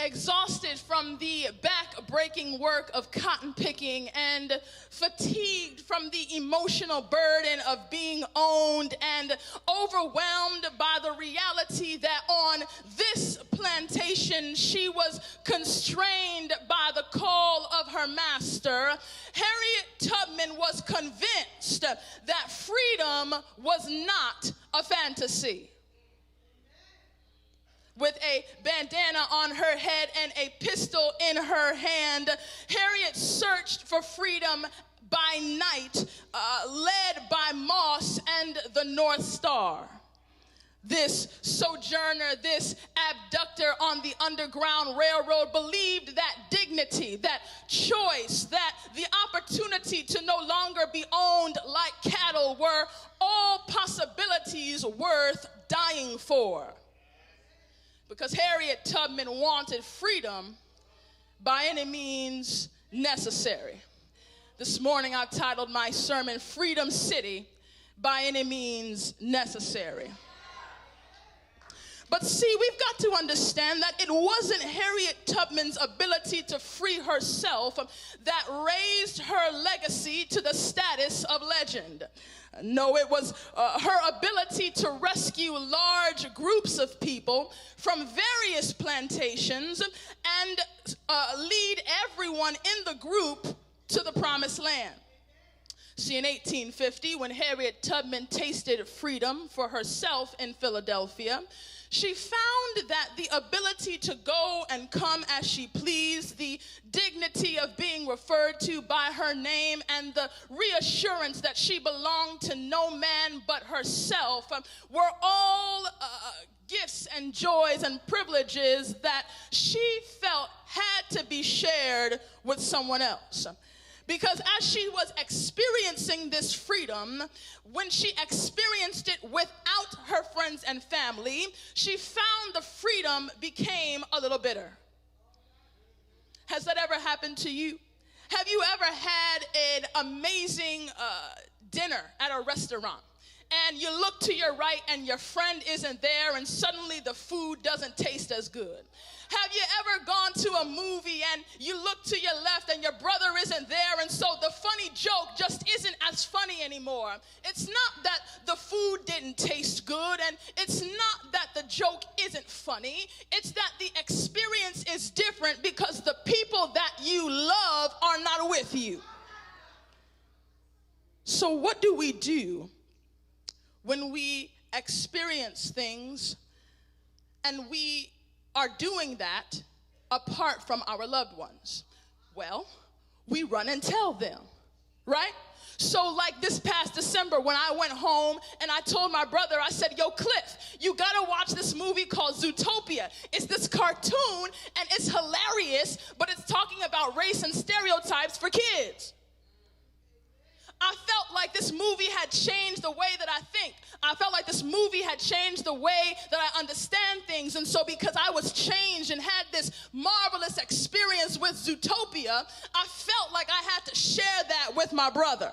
exhausted from the back-breaking work of cotton picking and fatigued from the emotional burden of being owned and overwhelmed by the reality that on this plantation she was constrained by the call of her master, Harriet Tubman was convinced that freedom was not a fantasy. With a bandana on her head and a pistol in her hand, Harriet searched for freedom by night, led by Moss and the North Star. This sojourner, this abductor on the Underground Railroad believed that dignity, that choice, that the opportunity to no longer be owned like cattle were all possibilities worth dying for. Because Harriet Tubman wanted freedom by any means necessary. This morning I've titled my sermon, Freedom City, by any means necessary. But see, we've got to understand that it wasn't Harriet Tubman's ability to free herself that raised her legacy to the status of legend. No, it was her ability to rescue large groups of people from various plantations and lead everyone in the group to the promised land. See, in 1850, when Harriet Tubman tasted freedom for herself in Philadelphia, she found that the ability to go and come as she pleased, the dignity of being referred to by her name, and the reassurance that she belonged to no man but herself were all gifts and joys and privileges that she felt had to be shared with someone else. Because as she was experiencing this freedom, when she experienced it without her friends and family, she found the freedom became a little bitter. Has that ever happened to you? Have you ever had an amazing dinner at a restaurant? And you look to your right and your friend isn't there, and suddenly the food doesn't taste as good? Have you ever gone to a movie and you look to your left and your brother isn't there, and so the funny joke just isn't as funny anymore? It's not that the food didn't taste good, and it's not that the joke isn't funny. It's that the experience is different because the people that you love are not with you. So what do we do when we experience things and we are doing that apart from our loved ones? Well, we run and tell them, right? So like this past December when I went home and I told my brother, I said, yo, Cliff, you gotta watch this movie called Zootopia. It's this cartoon and it's hilarious, but it's talking about race and stereotypes for kids. I felt like this movie had changed the way that I think. I felt like this movie had changed the way that I understand things. And so because I was changed and had this marvelous experience with Zootopia, I felt like I had to share that with my brother.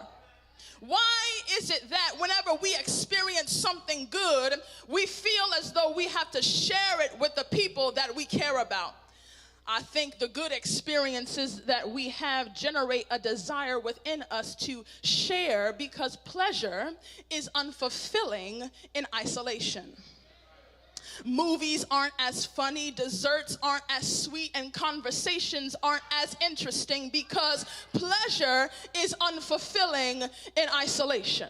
Why is it that whenever we experience something good, we feel as though we have to share it with the people that we care about? I think the good experiences that we have generate a desire within us to share because pleasure is unfulfilling in isolation. Movies aren't as funny, desserts aren't as sweet, and conversations aren't as interesting because pleasure is unfulfilling in isolation.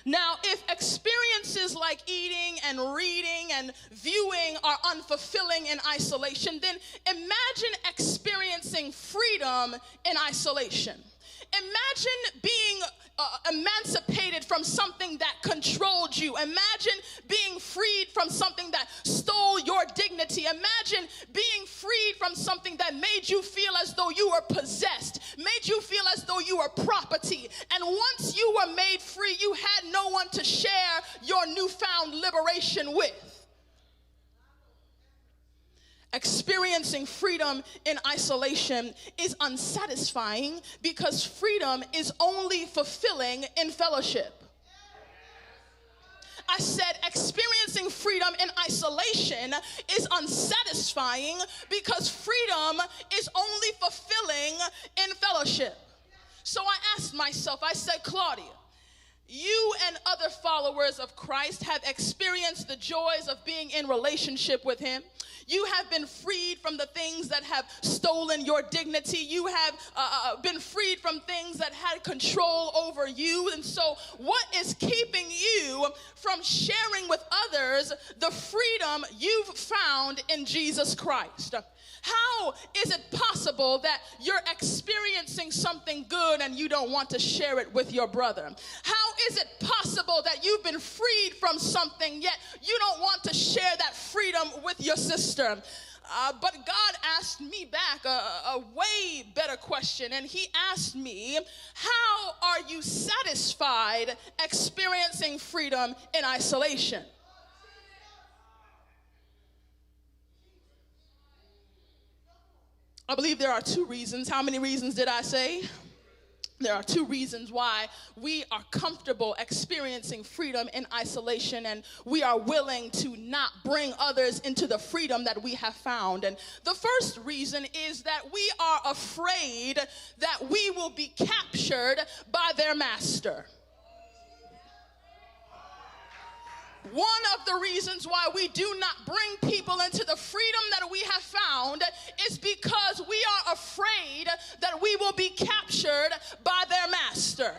Now, if experiences like eating and reading and viewing are unfulfilling in isolation, then imagine experiencing freedom in isolation. Imagine being emancipated from something that controlled you. Imagine being freed from something that stole your dignity. Imagine being freed from something that made you feel as though you were possessed, made you feel as though you were property. And once you were made free, you had no one to share your newfound liberation with. Experiencing freedom in isolation is unsatisfying because freedom is only fulfilling in fellowship. I said experiencing freedom in isolation is unsatisfying because freedom is only fulfilling in fellowship. So I asked myself, I said, Claudia, you and other followers of Christ have experienced the joys of being in relationship with him. You have been freed from the things that have stolen your dignity. You have been freed from things that had control over you. And so what is keeping you from sharing with others the freedom you've found in Jesus Christ? How is it possible that you're experiencing something good and you don't want to share it with your brother? How is it possible that you've been freed from something yet you don't want to share that freedom with your sister? But God asked me back a way better question, and he asked me, how are you satisfied experiencing freedom in isolation? I believe there are two reasons. How many reasons did I say? There are two reasons why we are comfortable experiencing freedom in isolation, and we are willing to not bring others into the freedom that we have found. And the first reason is that we are afraid that we will be captured by their master. One of the reasons why we do not bring people into the freedom that we have found is because we are afraid that we will be captured by their master.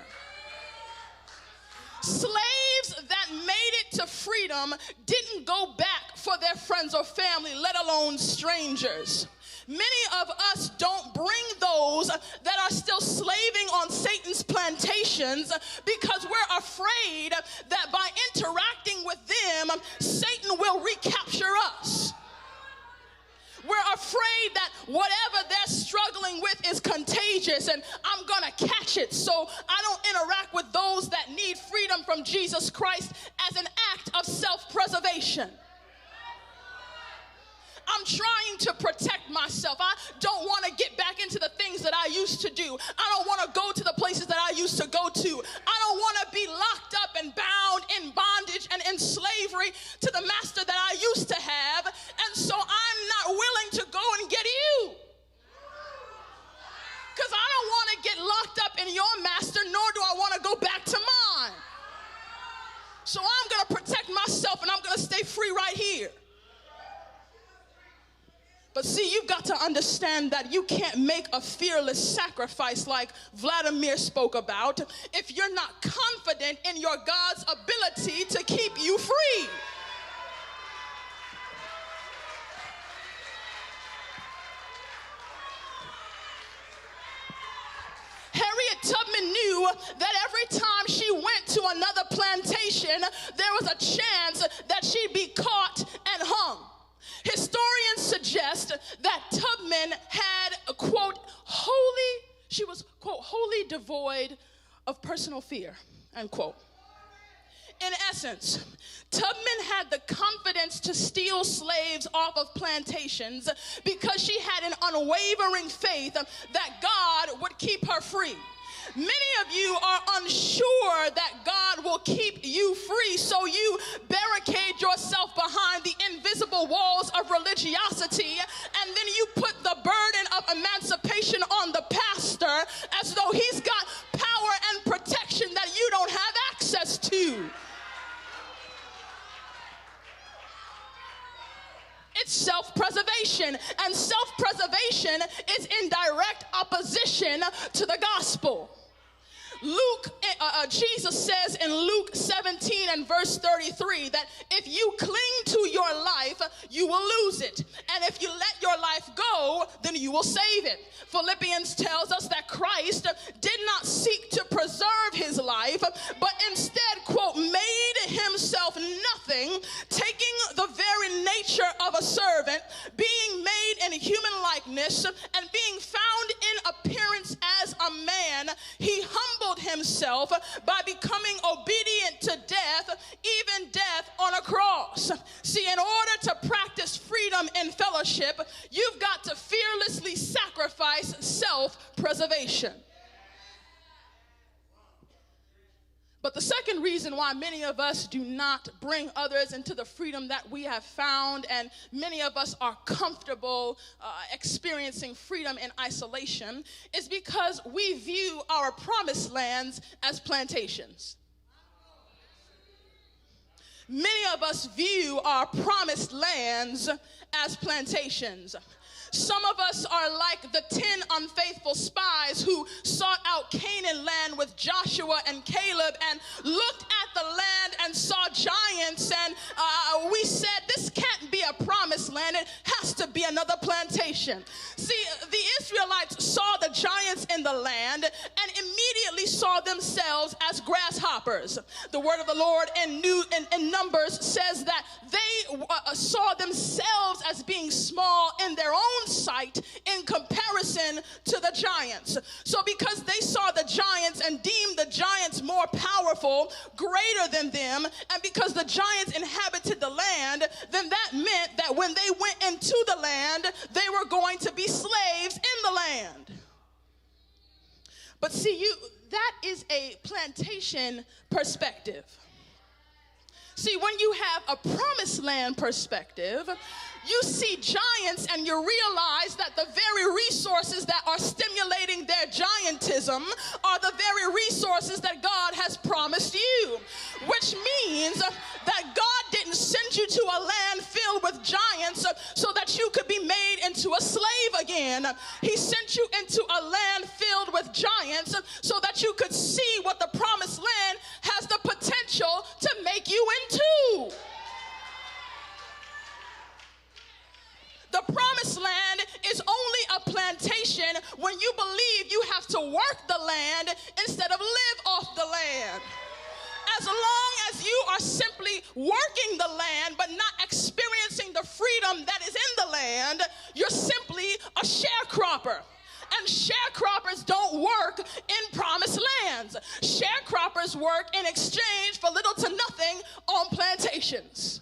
Slaves that made it to freedom didn't go back for their friends or family, let alone strangers. Many of us don't bring those that are still slaving on Satan's plantations because we're afraid that by interacting with them, Satan will recapture us. We're afraid that whatever they're struggling with is contagious and I'm going to catch it. So I don't interact with those that need freedom from Jesus Christ as an act of self-preservation. I'm trying to protect myself. I don't want to get back into the things that I used to do. I don't want to go to the places that I used to go to. I don't want to be locked up and bound in bondage and in slavery to the master that I used to have. And so I'm not willing to go and get you. Because I don't want to get locked up in your master, nor do I want to go back to mine. So I'm going to protect myself and I'm going to stay free right here. But see, you've got to understand that you can't make a fearless sacrifice like Vladimir spoke about if you're not confident in your God's ability to keep you free. Harriet Tubman knew that every time she went to another plantation, there was a chance that she'd be caught and hung. Historians suggest that Tubman had a quote, she was quote, wholly devoid of personal fear, end quote. In essence, Tubman had the confidence to steal slaves off of plantations because she had an unwavering faith that God would keep her free. Many of you are unsure that God will keep you free, so you barricade yourself behind the invisible walls of religiosity, and then you put the burden of emancipation on the pastor as though he's got power and protection that you don't have access to. It's self-preservation, and self-preservation is in direct opposition to the gospel. Jesus says in Luke 17 and verse 33 that if you cling to your life, you will lose it. And if you let your life go, then you will save it. Philippians tells us that Christ did not seek to preserve his life, but instead, quote, made himself nothing, taking the very nature of a servant, being made in human likeness, and being found in appearance as a man, he humbled himself by becoming obedient to death, even death on a cross. See, in order to practice freedom in fellowship, you've got to fearlessly sacrifice self-preservation. But But the second reason why many of us do not bring others into the freedom that we have found, and many of us are comfortable experiencing freedom in isolation, is because we view our promised lands as plantations. Many of us view our promised lands as plantations. Some of us are like the 10 unfaithful spies who sought out Canaan land with Joshua and Caleb and looked at the land and saw giants, and we said, this can't be a promised land, it has to be another plantation. See, the Israelites saw the giants in the land and immediately saw themselves as grasshoppers. The word of the Lord in Numbers says that they saw themselves as being small in their own sight in comparison to the giants. So because they saw the giants and deemed the giants more powerful, greater than them, and because the giants inhabited the land, then that meant that when they went into the land, they were going to be slaves in the land. But see, that is a plantation perspective. See, when you have a promised land perspective, you see giants and you realize that the very resources that are stimulating their giantism are the very resources that God has promised you, which means that God didn't send you to a land filled with giants so that you could be made into a slave again. He sent you into a land filled with giants so that you could see what the promised land has the potential to make you into. The promised land is only a plantation when you believe you have to work the land instead of live off the land. As long as you are simply working the land but not experiencing the freedom that is in the land, you're simply a sharecropper. And sharecroppers don't work in promised lands. Sharecroppers work in exchange for little to nothing on plantations.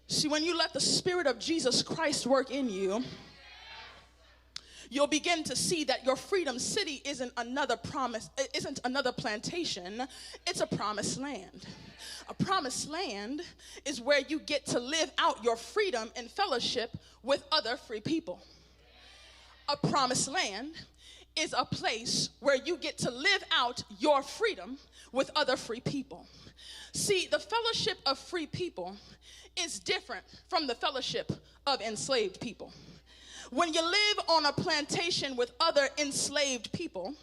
See, when you let the Spirit of Jesus Christ work in you, you'll begin to see that your freedom city isn't another plantation, it's a promised land. A promised land is where you get to live out your freedom in fellowship with other free people. A promised land is a place where you get to live out your freedom with other free people. See, the fellowship of free people is different from the fellowship of enslaved people. When you live on a plantation with other enslaved people,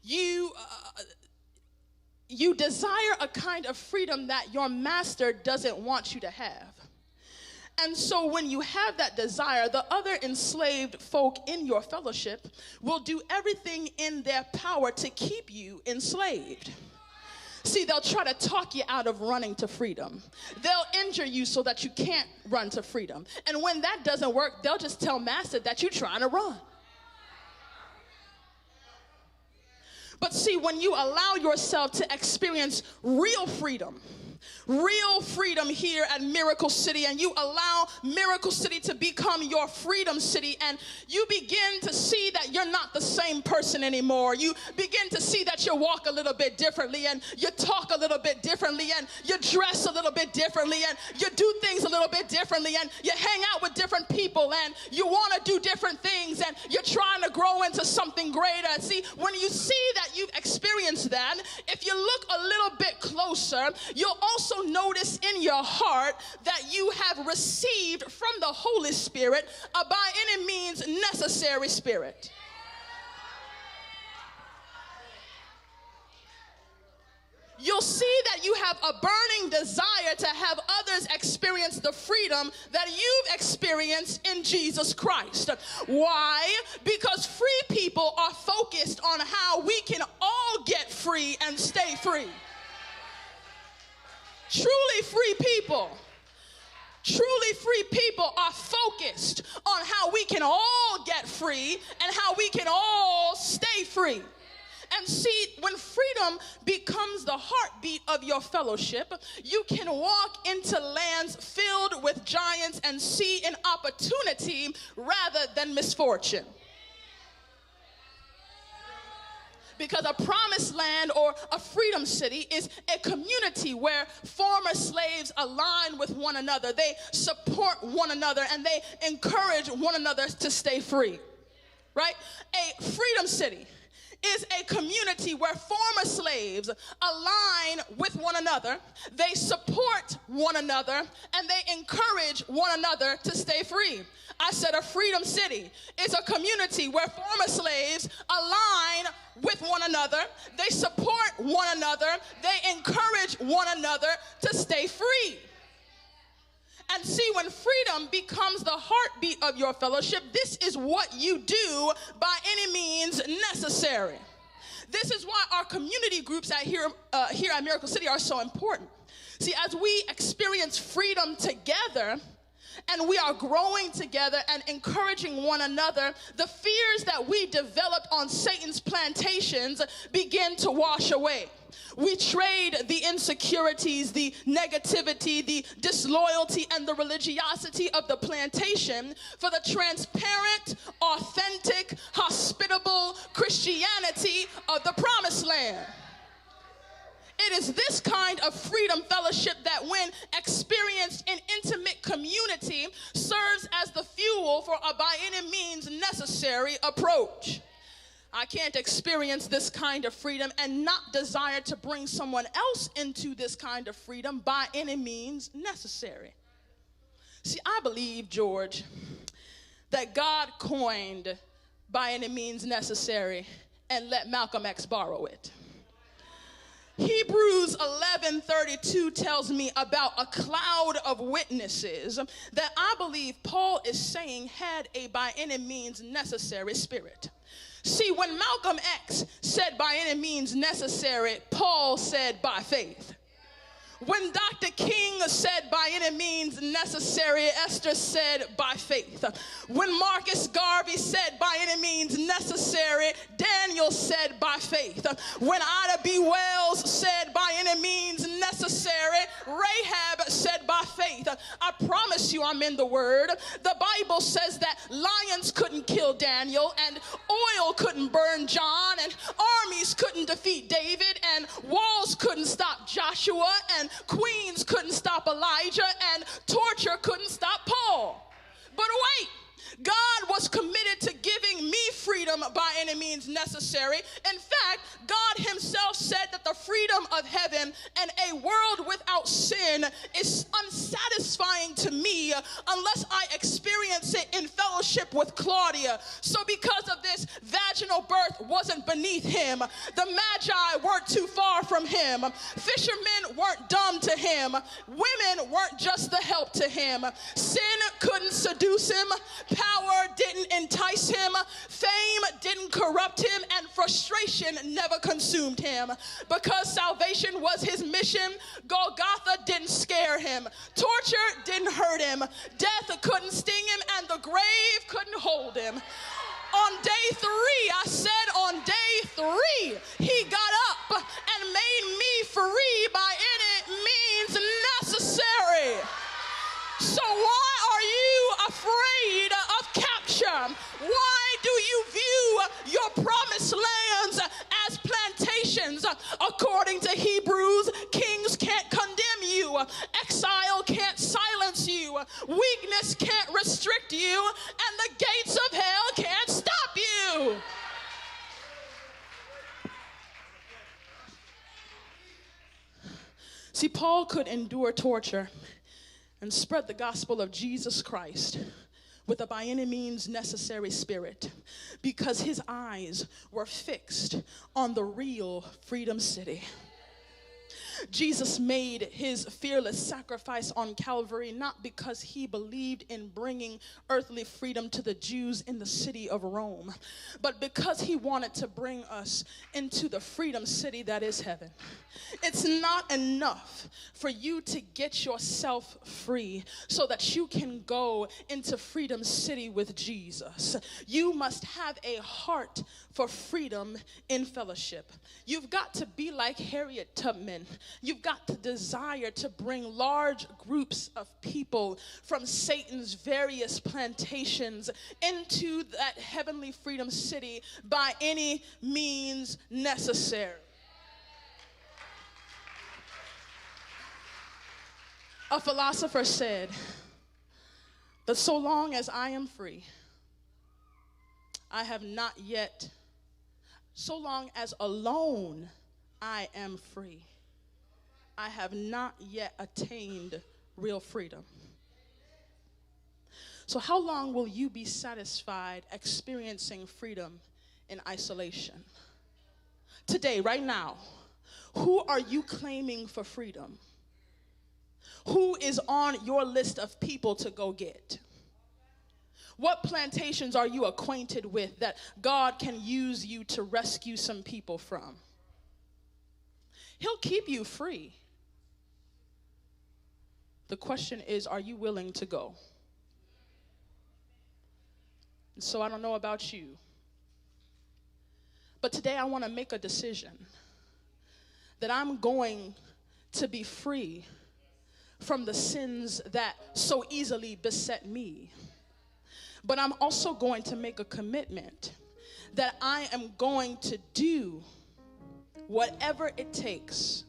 you desire a kind of freedom that your master doesn't want you to have. And so when you have that desire, the other enslaved folk in your fellowship will do everything in their power to keep you enslaved. See, they'll try to talk you out of running to freedom. They'll injure you so that you can't run to freedom. And when that doesn't work, they'll just tell master that you're trying to run. But see, when you allow yourself to experience real freedom here at Miracle City, and you allow Miracle City to become your freedom city, and you begin to see that you're not the same person anymore. You begin to see that you walk a little bit differently, and you talk a little bit differently, and you dress a little bit differently, and you do things a little bit differently, and you hang out with different people, and you want to do different things, and you're trying to grow into something greater. See, when you see that you've experienced that, if you look a little bit closer, you'll also notice in your heart that you have received from the Holy Spirit a by any means necessary spirit. You'll see that you have a burning desire to have others experience the freedom that you've experienced in Jesus Christ. Why? Because free people are focused on how we can all get free and stay free. Truly free people are focused on how we can all get free and how we can all stay free. And see, when freedom becomes the heartbeat of your fellowship, you can walk into lands filled with giants and see an opportunity rather than misfortune. Because a promised land or a freedom city is a community where former slaves align with one another. They support one another and they encourage one another to stay free, right? A freedom city is a community where former slaves align with one another, they support one another, and they encourage one another to stay free. I said a freedom city is a community where former slaves align with one another, they support one another, they encourage one another to stay free. And see, when freedom becomes the heartbeat of your fellowship, this is what you do by any means necessary. This is why our community groups here at Miracle City are so important. See, as we experience freedom together, and we are growing together and encouraging one another, the fears that we developed on Satan's plantations begin to wash away. We trade the insecurities, the negativity, the disloyalty, and the religiosity of the plantation for the transparent, authentic, hospitable Christianity of the promised land. It is this kind of freedom fellowship that, when experienced in intimate community, serves as the fuel for a by any means necessary approach. I can't experience this kind of freedom and not desire to bring someone else into this kind of freedom by any means necessary. See, I believe, George, that God coined by any means necessary and let Malcolm X borrow it. Hebrews 11:32 tells me about a cloud of witnesses that I believe Paul is saying had a by any means necessary spirit. See, when Malcolm X said by any means necessary, Paul said by faith. When Dr. King said by any means necessary, Esther said by faith. When Marcus Garvey said by any means necessary, Daniel said by faith. When Ida B. Wells said by any means necessary, Rahab said by faith. I promise you I'm in the Word. The Bible says that lions couldn't kill Daniel, and oil couldn't burn John, and armies couldn't defeat David, and walls couldn't stop Joshua, and queens couldn't stop Elijah, and torture couldn't stop Paul. But wait, God was committed to giving me freedom by any means necessary. In fact, God himself said that the freedom of heaven and a world without sin is unsatisfying to me unless I experience it in fellowship with Claudia. So because of this, vaginal birth wasn't beneath him. The Magi weren't too far from him. Fishermen weren't dumb to him. Women weren't just the help to him. Sin couldn't seduce him. Power didn't entice him, fame didn't corrupt him, and frustration never consumed him. Because salvation was his mission, Golgotha didn't scare him, torture didn't hurt him, death couldn't sting him, and the grave couldn't hold him. On day 3, I said on day 3, he got up and made me free by any means necessary. So why are you afraid of capture? Why do you view your promised lands as plantations? According to Hebrews, kings can't condemn you. Exile can't silence you. Weakness can't restrict you. And the gates of hell can't stop you. See, Paul could endure torture and spread the gospel of Jesus Christ with a by any means necessary spirit because his eyes were fixed on the real freedom city. Jesus made his fearless sacrifice on Calvary not because he believed in bringing earthly freedom to the Jews in the city of Rome, but because he wanted to bring us into the freedom city that is heaven. It's not enough for you to get yourself free so that you can go into freedom city with Jesus. You must have a heart for freedom in fellowship. You've got to be like Harriet Tubman You've got the desire to bring large groups of people from Satan's various plantations into that heavenly freedom city by any means necessary. A philosopher said that so long as I am free, I have not yet, so long as alone I am free, I have not yet attained real freedom. So how long will you be satisfied experiencing freedom in isolation? Today, right now, who are you claiming for freedom? Who is on your list of people to go get? What plantations are you acquainted with that God can use you to rescue some people from? He'll keep you free. The question is, are you willing to go? So I don't know about you, but today I want to make a decision that I'm going to be free from the sins that so easily beset me. But I'm also going to make a commitment that I am going to do whatever it takes.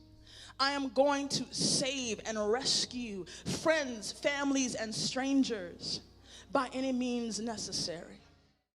I am going to save and rescue friends, families, and strangers by any means necessary.